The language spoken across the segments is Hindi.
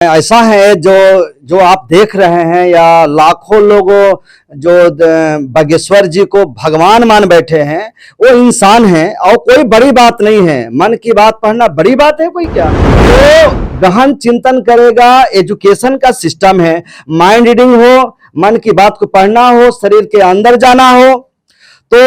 ऐसा है जो जो आप देख रहे हैं या लाखों लोग जो बागेश्वर जी को भगवान मान बैठे हैं वो इंसान हैं और कोई बड़ी बात नहीं है। मन की बात पढ़ना बड़ी बात है कोई क्या? तो गहन चिंतन करेगा, एजुकेशन का सिस्टम है, माइंड रीडिंग हो, मन की बात को पढ़ना हो, शरीर के अंदर जाना हो तो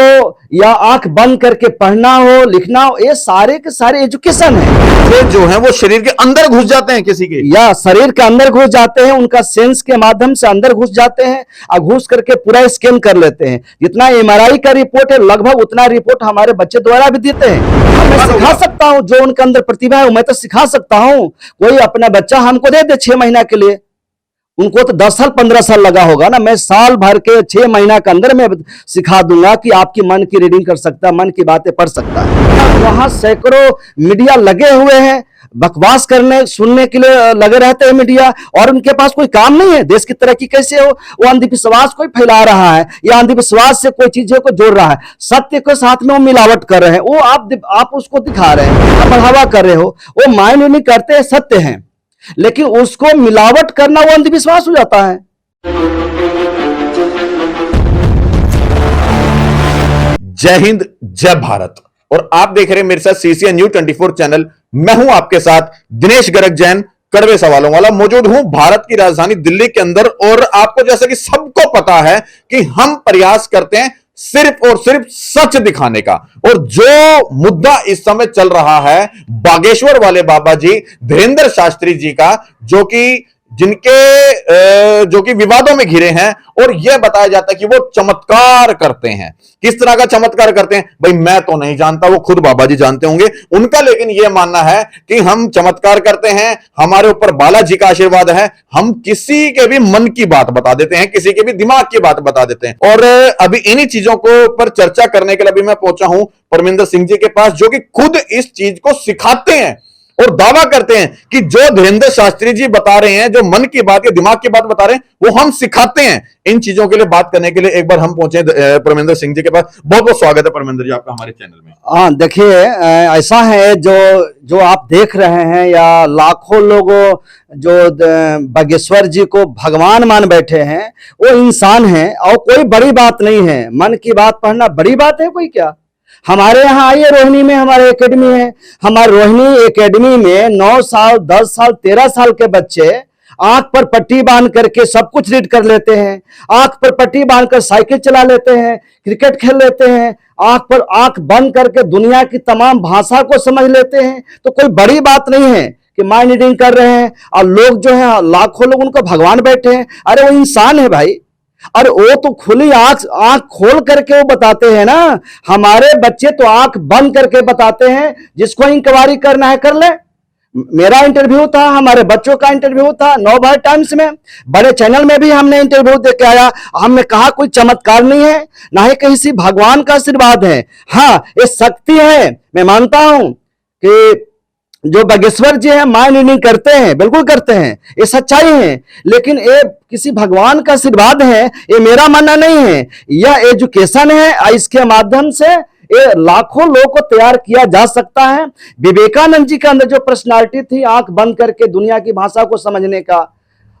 या आंख बंद करके पढ़ना हो, लिखना हो, ये सारे के सारे एजुकेशन है। ये जो है वो शरीर के अंदर घुस जाते हैं किसी के, या शरीर के अंदर घुस जाते हैं, उनका सेंस के माध्यम से अंदर घुस जाते हैं और घुस करके पूरा स्कैन कर लेते हैं। जितना एमआरआई का रिपोर्ट है लगभग उतना रिपोर्ट हमारे बच्चे द्वारा भी देते हैं। मैं सिखा सकता हूँ, जो उनके अंदर प्रतिभा है मैं तो सिखा सकता हूँ। कोई अपना बच्चा हमको दे दे 6 महीना के लिए, उनको तो 10 साल 15 साल लगा होगा ना, मैं साल भर के 6 महीना के अंदर मैं सिखा दूंगा कि आपकी मन की रीडिंग कर सकता है, मन की बातें पढ़ सकता है। वहां सैकड़ों मीडिया लगे हुए हैं, बकवास करने सुनने के लिए लगे रहते हैं मीडिया, और उनके पास कोई काम नहीं है। देश की तरक्की कैसे हो, वो अंधविश्वास कोई फैला रहा है या अंधविश्वास से कोई चीजों को जोड़ रहा है, सत्य के साथ में वो मिलावट कर रहे हैं, वो आप उसको दिखा रहे हैं, बढ़ावा कर रहे हो। वो माइंड नहीं करते, सत्य है, लेकिन उसको मिलावट करना वो अंधविश्वास हो जाता है। जय हिंद, जय भारत। और आप देख रहे हैं मेरे साथ सीसीएन न्यूज़ 24 चैनल। मैं हूं आपके साथ दिनेश गर्ग जैन, कड़वे सवालों वाला। मौजूद हूं भारत की राजधानी दिल्ली के अंदर। और आपको जैसा कि सबको पता है कि हम प्रयास करते हैं सिर्फ और सिर्फ सच दिखाने का। और जो मुद्दा इस समय चल रहा है बागेश्वर वाले बाबा जी धीरेंद्र शास्त्री जी का, जो कि विवादों में घिरे हैं, और यह बताया जाता है कि वो चमत्कार करते हैं। किस तरह का चमत्कार करते हैं भाई मैं तो नहीं जानता, वो खुद बाबा जी जानते होंगे उनका। लेकिन यह मानना है कि हम चमत्कार करते हैं, हमारे ऊपर बालाजी का आशीर्वाद है, हम किसी के भी मन की बात बता देते हैं, किसी के भी दिमाग की बात बता देते हैं। और अभी इन्हीं चीजों को पर चर्चा करने के लिए अभी मैं पहुंचा हूं परमिंदर सिंह जी के पास, जो कि खुद इस चीज को सिखाते हैं और दावा करते हैं कि जो धीरेंद्र शास्त्री जी बता रहे हैं, जो मन की बात या दिमाग की बात बता रहे हैं, वो हम सिखाते हैं। इन चीजों के लिए बात करने के लिए एक बार हम पहुंचे परमिंदर सिंह जी के पास। बहुत बहुत स्वागत है परमिंदर जी आपका हमारे चैनल में। हाँ देखिए, ऐसा है जो जो आप देख रहे हैं या लाखों लोग जो बागेश्वर जी को भगवान मान बैठे हैं वो इंसान हैं और कोई बड़ी बात नहीं है। मन की बात पढ़ना बड़ी बात है कोई क्या? हमारे यहाँ आइए, रोहिणी में हमारे एकेडमी है। हमारे रोहिणी एकेडमी में 9 साल 10 साल 13 साल के बच्चे आंख पर पट्टी बांध करके सब कुछ रीड कर लेते हैं, आंख पर पट्टी बांधकर साइकिल चला लेते हैं, क्रिकेट खेल लेते हैं, आंख बंद करके दुनिया की तमाम भाषा को समझ लेते हैं। तो कोई बड़ी बात नहीं है कि माइंड रीडिंग कर रहे हैं और लोग जो है लाखों लोग उनको भगवान बैठे हैं। अरे वो इंसान है भाई, और वो तो खुली आंख खोल करके वो बताते हैं ना। हमारे बच्चे तो आंख बंद करके बताते हैं, जिसको इंक्वायरी करना है कर ले। मेरा इंटरव्यू था, हमारे बच्चों का इंटरव्यू था नवभारत टाइम्स में, बड़े चैनल में भी हमने इंटरव्यू दे के आया। हमने कहा कोई चमत्कार नहीं है, ना ही किसी भगवान का आशीर्वाद है। हाँ ये शक्ति है, मैं मानता हूं कि जो बागेश्वर जी हैं माइंड रीडिंग करते हैं, बिल्कुल करते हैं, ये सच्चाई है। लेकिन ये किसी भगवान का आशीर्वाद है ये मेरा मानना नहीं है, यह एजुकेशन है। इसके माध्यम से ये लाखों लोगों को तैयार किया जा सकता है। विवेकानंद जी के अंदर जो पर्सनालिटी थी आंख बंद करके दुनिया की भाषा को समझने का,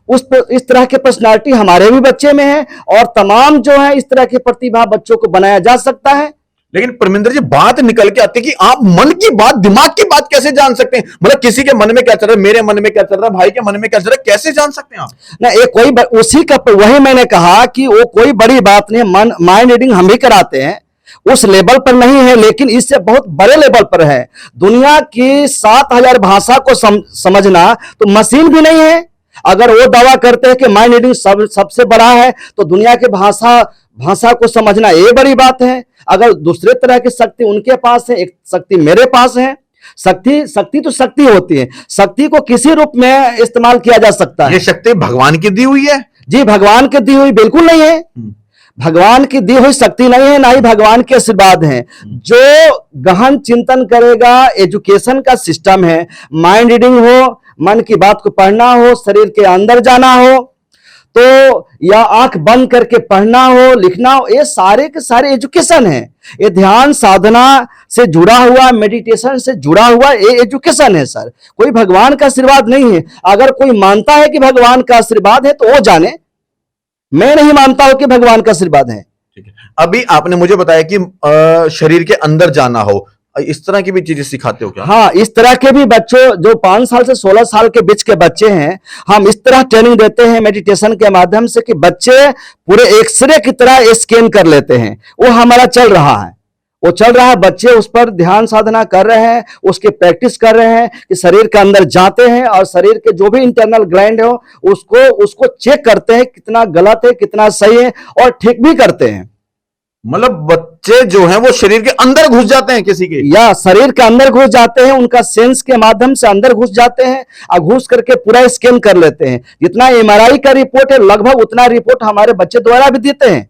इस तरह की पर्सनालिटी हमारे भी बच्चे में है, और तमाम जो है इस तरह की प्रतिभा बच्चों को बनाया जा सकता है। लेकिन परमिंदर जी बात निकल के आती है कि आप मन की बात, दिमाग की बात कैसे जान सकते हैं? मतलब किसी के मन में क्या चल रहा है, मेरे मन में क्या चल रहा है, भाई के मन में क्या चल रहा है, कैसे जान सकते हैं आप? ना ये कोई उसी का, वही मैंने कहा कि वो कोई बड़ी बात नहीं। माइंड रीडिंग हम भी कराते हैं, उस लेवल पर नहीं है, लेकिन इससे बहुत बड़े लेवल पर है। दुनिया की 7000 भाषा को समझना तो मशीन भी नहीं है। अगर वो दावा करते हैं कि माइंड रीडिंग सबसे बड़ा है, तो दुनिया की भाषा को समझना ये बड़ी बात है। अगर दूसरे तरह की शक्ति उनके पास है, एक शक्ति मेरे पास है। शक्ति तो शक्ति होती है, शक्ति को किसी रूप में इस्तेमाल किया जा सकता है। ये शक्ति भगवान की दी हुई है? जी भगवान की दी हुई बिल्कुल नहीं है, भगवान की दी हुई शक्ति नहीं है, ना ही भगवान के आशीर्वाद है। जो गहन चिंतन करेगा, एजुकेशन का सिस्टम है, माइंड रीडिंग हो, मन की बात को पढ़ना हो, शरीर के अंदर जाना हो तो या आंख बंद करके पढ़ना हो, लिखना हो, ये सारे के सारे एजुकेशन है। ये ध्यान साधना से जुड़ा हुआ, मेडिटेशन से जुड़ा हुआ ये एजुकेशन है सर। कोई भगवान का आशीर्वाद नहीं है। अगर कोई मानता है कि भगवान का आशीर्वाद है तो वो जाने, मैं नहीं मानता हूं कि भगवान का आशीर्वाद है। ठीक है, अभी आपने मुझे बताया कि शरीर के अंदर जाना हो, इस तरह की भी चीजें सिखाते हो क्या? हाँ, इस तरह के भी बच्चों जो 5 साल से 16 साल के बीच के बच्चे हैं, हम इस तरह ट्रेनिंग देते हैं मेडिटेशन के माध्यम से कि बच्चे पूरे एक्सरे की तरह स्कैन कर लेते हैं। वो हमारा चल रहा है, वो चल रहा है, बच्चे उस पर ध्यान साधना कर रहे हैं, उसकी प्रैक्टिस कर रहे हैं कि शरीर के अंदर जाते हैं और शरीर के जो भी इंटरनल ग्लैंड हो उसको चेक करते हैं कितना गलत है कितना सही है, और ठीक भी करते हैं। मतलब बच्चे जो हैं वो शरीर के अंदर घुस जाते हैं किसी के, या शरीर के अंदर घुस जाते हैं, उनका सेंस के माध्यम से अंदर घुस जाते हैं और घुस करके पूरा स्कैन कर लेते हैं। जितना एमआरआई का रिपोर्ट है लगभग उतना रिपोर्ट हमारे बच्चे द्वारा भी देते हैं।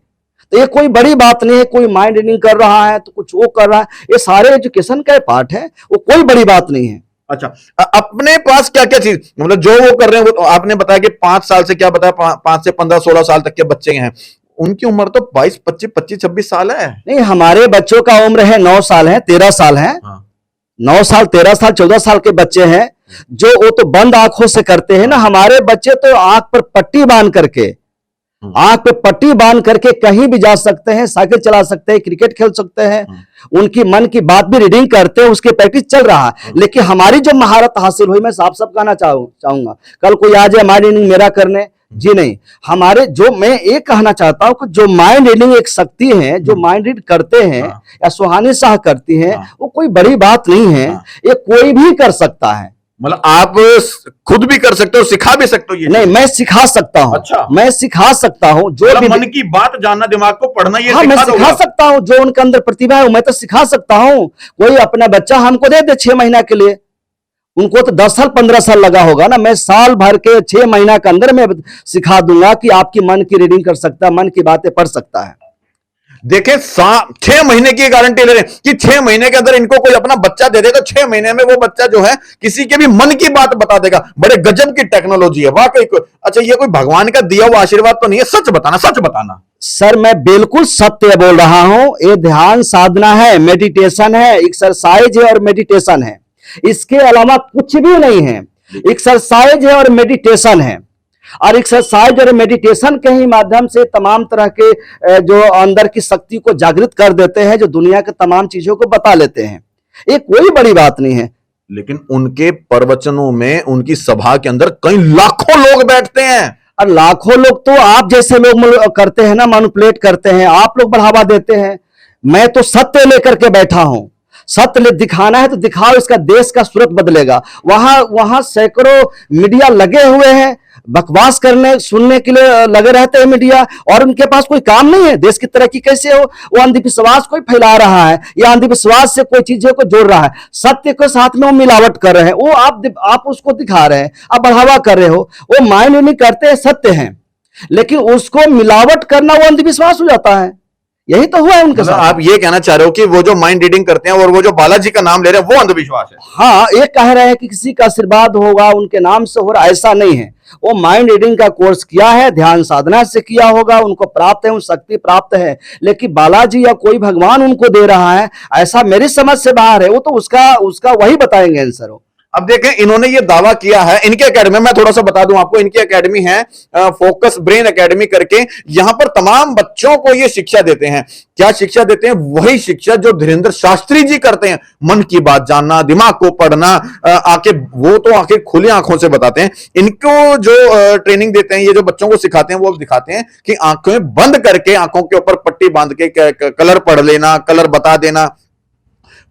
तो ये कोई बड़ी बात नहीं है, कोई माइंड रीडिंग कर रहा है तो कुछ वो कर रहा है, ये सारे एजुकेशन का पार्ट है, वो कोई बड़ी बात नहीं है। अच्छा, अपने पास क्या क्या चीज, मतलब जो वो कर रहे हैं वो तो आपने बताया कि 5 साल से, क्या बताया, 5 से 15 16 साल तक के बच्चे हैं, उनकी उम्र तो 22 25 25 26 साल है। नहीं, हमारे बच्चों का उम्र है 9 साल है, 13 साल है। हाँ। 9 साल 13 साल 14 साल के बच्चे हैं जो वो तो बंद आंखों से करते हैं ना। हमारे बच्चे तो आंख पर पट्टी बांध करके, आंख पे पट्टी बांध करके कहीं भी जा सकते हैं, साइकिल चला सकते हैं, क्रिकेट खेल सकते हैं, उनकी मन की बात भी रीडिंग करते हैं, उसकी प्रैक्टिस चल रहा है। लेकिन हमारी जो महारत हासिल हुई, मैं साफ साफ कहना चाहूंगा, कल कोई आ जाए माइंड रीडिंग मेरा करने, जी नहीं। हमारे जो, मैं ये कहना चाहता हूं कि जो माइंड रीडिंग एक शक्ति है, जो माइंड रीड करते हैं या सुहानी शाह करती है, वो कोई बड़ी बात नहीं है, ये कोई भी कर सकता है। मतलब आप खुद भी कर सकते हो, सिखा भी सकते हो? ये नहीं, मैं सिखा सकता हूं। अच्छा, मैं सिखा सकता हूं, जो भी मन की बात जानना, दिमाग को पढ़ना, ये हाँ, मैं सिखा सकता हूं। जो उनके अंदर प्रतिभा है मैं तो सिखा सकता हूं। कोई अपना बच्चा हमको दे दे 6 महीना के लिए, उनको तो 10 साल 15 साल लगा होगा ना, मैं साल भर के 6 महीना के अंदर में सिखा दूंगा कि आपकी मन की रीडिंग कर सकता है, मन की बातें पढ़ सकता है। देखें, 6 महीने की गारंटी ले रहे हैं कि 6 महीने के अंदर इनको कोई अपना बच्चा दे दे तो 6 महीने में वो बच्चा जो है किसी के भी मन की बात बता देगा। बड़े गजब की टेक्नोलॉजी है वाकई। अच्छा, ये कोई भगवान का दिया हुआ आशीर्वाद तो नहीं है? सच बताना, सच बताना। सर, मैं बिल्कुल सत्य बोल रहा हूं। ये ध्यान साधना है, मेडिटेशन है, एक्सरसाइज है और मेडिटेशन है, इसके अलावा कुछ भी नहीं है। एक्सरसाइज है और मेडिटेशन है, और एक्सरसाइज और मेडिटेशन के ही माध्यम से तमाम तरह के जो अंदर की शक्ति को जागृत कर देते हैं, जो दुनिया के तमाम चीजों को बता लेते हैं। ये कोई बड़ी बात नहीं है। लेकिन उनके प्रवचनों में, उनकी सभा के अंदर कई लाखों लोग बैठते हैं, और लाखों लोग तो आप जैसे लोग करते हैं ना, मैनिपुलेट करते हैं, आप लोग बढ़ावा देते हैं। मैं तो सत्य लेकर के बैठा हूं। सत्य दिखाना है तो दिखाओ, इसका देश का सूरत बदलेगा। वहां सैकड़ों मीडिया लगे हुए हैं, बकवास करने सुनने के लिए लगे रहते हैं मीडिया, और उनके पास कोई काम नहीं है। देश की तरक्की कैसे हो? वो अंधविश्वास कोई फैला रहा है या अंधविश्वास से कोई चीजों को जोड़ रहा है। सत्य के साथ में वो मिलावट कर रहे हैं, वो आप उसको दिखा रहे हैं, आप बढ़ावा कर रहे हो। वो माइंड नहीं करते हैं, सत्य हैं, लेकिन उसको मिलावट करना वो अंधविश्वास हो जाता है। यही तो हुआ है उनके साथ। आप ये कहना चाह रहे हो कि वो जो माइंड रीडिंग करते हैं और वो जो बालाजी का नाम ले रहे हैं वो अंधविश्वास है? हाँ, ये कह रहे हैं कि किसी का आशीर्वाद होगा, उनके नाम से हो रहा, ऐसा नहीं है। वो माइंड रीडिंग का कोर्स किया है, ध्यान साधना से किया होगा, उनको प्राप्त है, उन शक्ति प्राप्त है। लेकिन बालाजी या कोई भगवान उनको दे रहा है, ऐसा मेरी समझ से बाहर है। वो तो उसका वही बताएंगे आंसर हो। अब देखें, इन्होंने ये दावा किया है, इनकी एकेडमी, मैं थोड़ा सा बता दूं आपको, इनकी एकेडमी है फोकस ब्रेन एकेडमी करके। यहां पर तमाम बच्चों को ये शिक्षा देते हैं। क्या शिक्षा देते हैं? वही शिक्षा जो धीरेन्द्र शास्त्री जी करते हैं, मन की बात जानना, दिमाग को पढ़ना, वो तो आखिर खुली आंखों से बताते हैं। इनको जो ट्रेनिंग देते हैं, ये जो बच्चों को सिखाते हैं, वो दिखाते हैं कि आंखें बंद करके, आंखों के ऊपर पट्टी बांध के कलर पढ़ लेना, कलर बता देना,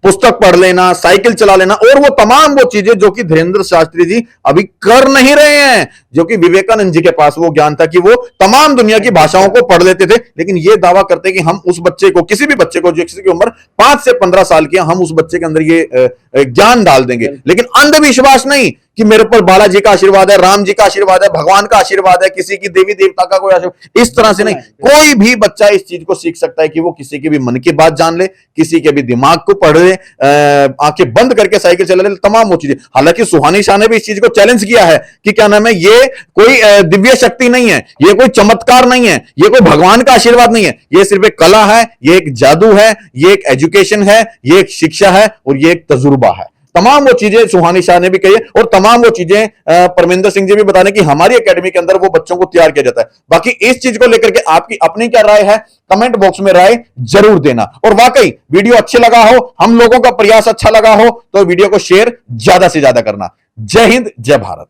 पुस्तक पढ़ लेना, साइकिल चला लेना, और वो तमाम वो चीजें जो कि धीरेन्द्र शास्त्री जी अभी कर नहीं रहे हैं, जो कि विवेकानंद जी के पास वो ज्ञान था कि वो तमाम दुनिया की भाषाओं को पढ़ लेते थे। लेकिन ये दावा करते हैं कि हम उस बच्चे को, किसी भी बच्चे को जो किसी की उम्र 5 से 15 साल की है, हम उस बच्चे के अंदर ये ज्ञान डाल देंगे। लेकिन अंधविश्वास नहीं, कि मेरे ऊपर बालाजी का आशीर्वाद है, राम जी का आशीर्वाद है, भगवान का आशीर्वाद है, किसी की देवी देवता का कोई आशीर्वाद, इस तरह से नहीं। कोई भी बच्चा इस चीज को सीख सकता है कि वो किसी के भी मन की बात जान ले, किसी के भी दिमाग को पढ़ ले, आंखें बंद करके साइकिल चला ले, तमाम वो चीजें। हालांकि सुहानी शाह ने भी इस चीज को चैलेंज किया है कि क्या नाम है, ये कोई दिव्य शक्ति नहीं है, ये कोई चमत्कार नहीं है, ये कोई भगवान का आशीर्वाद नहीं है, ये सिर्फ एक कला है, ये एक जादू है, ये एक एजुकेशन है, ये एक शिक्षा है और ये एक तजुर्बा है। तमाम वो चीजें सुहानी शाह ने भी कही है और तमाम वो चीजें परमिंदर सिंह जी भी बता रहे हैं कि हमारी एकेडमी के अंदर वो बच्चों को तैयार किया जाता है। बाकी इस चीज को लेकर के आपकी अपनी क्या राय है, कमेंट बॉक्स में राय जरूर देना। और वाकई वीडियो अच्छे लगा हो, हम लोगों का प्रयास अच्छा लगा हो, तो वीडियो को शेयर ज्यादा से ज्यादा करना। जय हिंद, जय भारत।